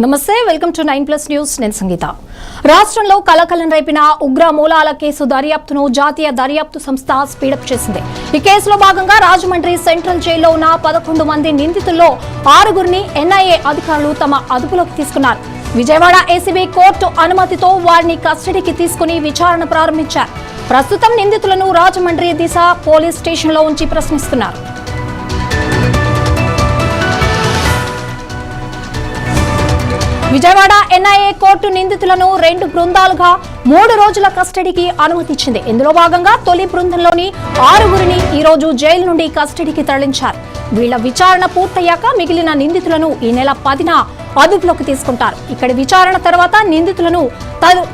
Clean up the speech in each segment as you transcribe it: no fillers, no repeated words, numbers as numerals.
నమస్తే welcome to 9+ news నేను సంగీత రాష్ట్రంలో కలకలం రేపిన ఉగ్ర మూలాల కేసు దర్యాప్తును జాతీయ దర్యాప్తు సంస్థ స్పీడప్ చేసింది ఈ కేసులో భాగంగా రాజమండ్రి సెంట్రల్ జైల్లో ఉన్న 11 మంది నిందితుల్లో 6గురిని ఎన్ఐఏ అధికారులు తమ అదుపులోకి తీసుకున్నారు విజయవాడ ఏసీబీ కోర్టు అనుమతితో వారిని కస్టడీకి తీసుకుని విచారణ ప్రారంభించారు ప్రస్తుతం నిందితులను రాజమండ్రి దిశ పోలీస్ స్టేషన్లో ఉంచి ప్రశ్నిస్తున్నారు విజయవాడ ఎన్ఐఏ కోర్టు నిందితులను 2 బృందాలుగా 3 రోజుల కస్టడీకి అనుమతిచ్చింది ఇందులో భాగంగా తొలి బృందంలోని 6గురిని ఈ రోజు జైలు నుండి కస్టడీకి తరలించారు వీళ్ల విచారణ పూర్తయ్యాక మిగిలిన నిందితులను ఈ నెల 10న అదుపులోకి తీసుకుంటారు ఇక్కడి విచారణ తర్వాత నిందితులను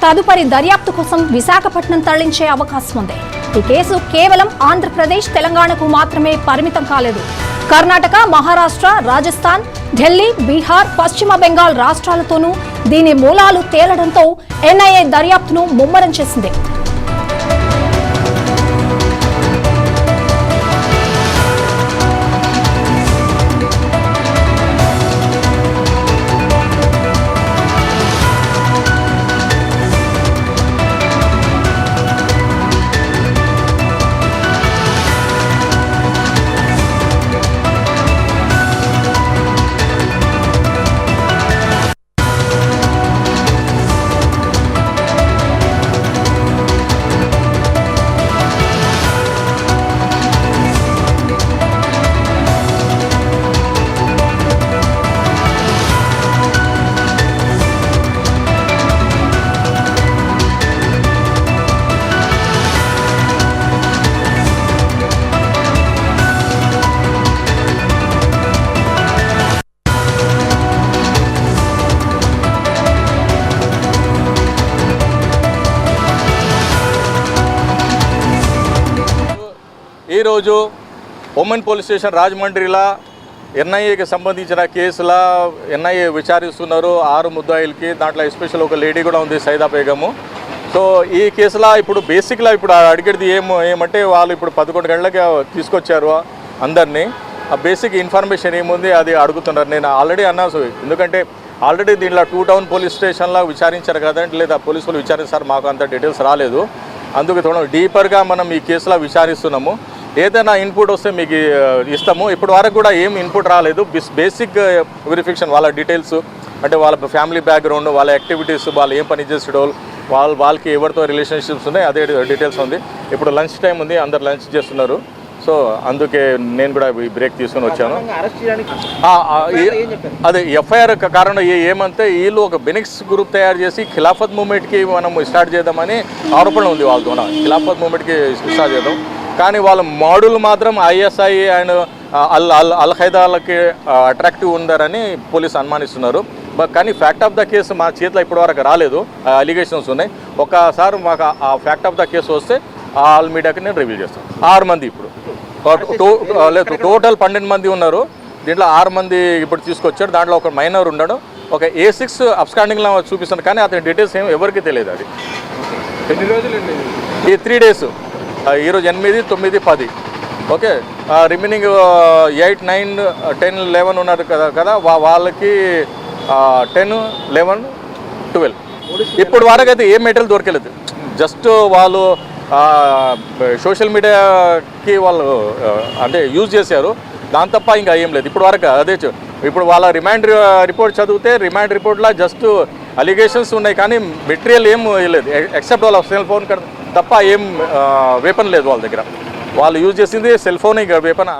తదుపరి దర్యాప్తు కోసం విశాఖపట్నం తరలించే అవకాశం ఉంది ఈ కేసు కేవలం ఆంధ్రప్రదేశ్ తెలంగాణకు మాత్రమే పరిమితం కాలేదు కర్ణాటక మహారాష్ట్ర రాజస్థాన్ ఢిల్లీ బీహార్ పశ్చిమ బెంగాల్ రాష్ట్రాలతోనూ దీని మూలాలు తేలడంతో ఎన్ఐఏ దర్యాప్తును ముమ్మరం చేసింది ఈరోజు ఉమెన్ పోలీస్ స్టేషన్ రాజమండ్రిలో ఎన్ఐఏకి సంబంధించిన కేసుల ఎన్ఐఏ విచారిస్తున్నారు 6 ముద్దాయిలకి దాంట్లో ఎస్పెషల్ ఒక లేడీ కూడా ఉంది సైదా బేగము సో ఈ కేసులో ఇప్పుడు బేసిక్గా ఇప్పుడు అడిగేది ఏమంటే వాళ్ళు ఇప్పుడు 11 గంటలకి తీసుకొచ్చారు అందరినీ ఆ బేసిక్ ఇన్ఫర్మేషన్ ఏముంది అది అడుగుతున్నారు నేను ఆల్రెడీ అన్నాను ఎందుకంటే ఆల్రెడీ దీంట్లో 2 టౌన్ పోలీస్ స్టేషన్లో విచారించారు కదంటే లేదా పోలీసులు విచారిస్తారు మాకు అంత డీటెయిల్స్ రాలేదు అందుకు తోడ డీపర్గా మనం ఈ కేసులో విచారిస్తున్నాము ఏదైనా ఇన్పుట్ వస్తే మీకు ఇస్తాము ఇప్పటి వరకు కూడా ఏం ఇన్పుట్ రాలేదు బేసిక్ వెరిఫికేషన్ వాళ్ళ డీటెయిల్స్ అంటే వాళ్ళ ఫ్యామిలీ బ్యాక్గ్రౌండ్ వాళ్ళ యాక్టివిటీస్ వాళ్ళు ఏం పని చేసేటో వాళ్ళకి ఎవరితో రిలేషన్షిప్స్ ఉన్నాయి అదే డీటెయిల్స్ ఉంది ఇప్పుడు లంచ్ టైం ఉంది అందరు లంచ్ చేస్తున్నారు సో అందుకే నేను కూడా ఈ బ్రేక్ తీసుకొని వచ్చాను అదే ఎఫ్ఐఆర్ కారణం ఏమంటే వీళ్ళు ఒక బెనిక్స్ గ్రూప్ తయారు చేసి ఖిలాఫత్ మూవ్మెంట్కి మనం స్టార్ట్ చేద్దామని ఆరోపణ ఉంది వాళ్ళతో ఖిలాఫత్ మూవ్మెంట్కి స్టార్ట్ చేద్దాం కానీ వాళ్ళ మోడల్ మాత్రం ఐఎస్ఐ అండ్ అల్ ఖైదాలకి అట్రాక్టివ్ ఉండారని పోలీసు అనుమానిస్తున్నారు కానీ ఫ్యాక్ట్ ఆఫ్ ద కేసు మా చేతిలో ఇప్పటివరకు రాలేదు అలిగేషన్స్ ఉన్నాయి ఒకసారి మాకు ఆ ఫ్యాక్ట్ ఆఫ్ ద కేసు వస్తే ఆల్ మీడియాకి నేను రివీల్ చేస్తాను 6 మంది ఇప్పుడు లేదు టోటల్ 12 మంది ఉన్నారు దీంట్లో 6 మంది ఇప్పుడు తీసుకొచ్చారు దాంట్లో ఒక మైనర్ ఉన్నాడు ఒక A6 అబ్స్కాండింగ్లో చూపిస్తాను కానీ అతని డీటెయిల్స్ ఏమి ఎవరికి తెలియదు అది ఎన్ని రోజులు ఈ 3 డేస్ ఈరోజు 8, 9, 10 ఓకే రిమైనింగ్ 8, 9, 10, 11 ఉన్నారు కదా వాళ్ళకి 10, 11, 12 ఇప్పుడు వరకు అయితే ఏ మెటీరియల్ దొరకలేదు జస్ట్ వాళ్ళు సోషల్ మీడియాకి వాళ్ళు అంటే యూజ్ చేశారు దాని తప్ప ఇంకా ఏం లేదు ఇప్పుడు వరకు అదే ఇప్పుడు వాళ్ళ రిమాండ్ రిపోర్ట్ చదివితే రిమాండ్ రిపోర్ట్లో జస్ట్ అలిగేషన్స్ ఉన్నాయి కానీ మెటీరియల్ ఏం లేదు ఎక్సెప్ట్ వాళ్ళ సెల్ ఫోన్ తప్ప ఏం వెపన్ లేదు వాళ్ళ దగ్గర వాళ్ళు యూజ్ చేసింది సెల్ ఫోన్ ఇంకా వెపన్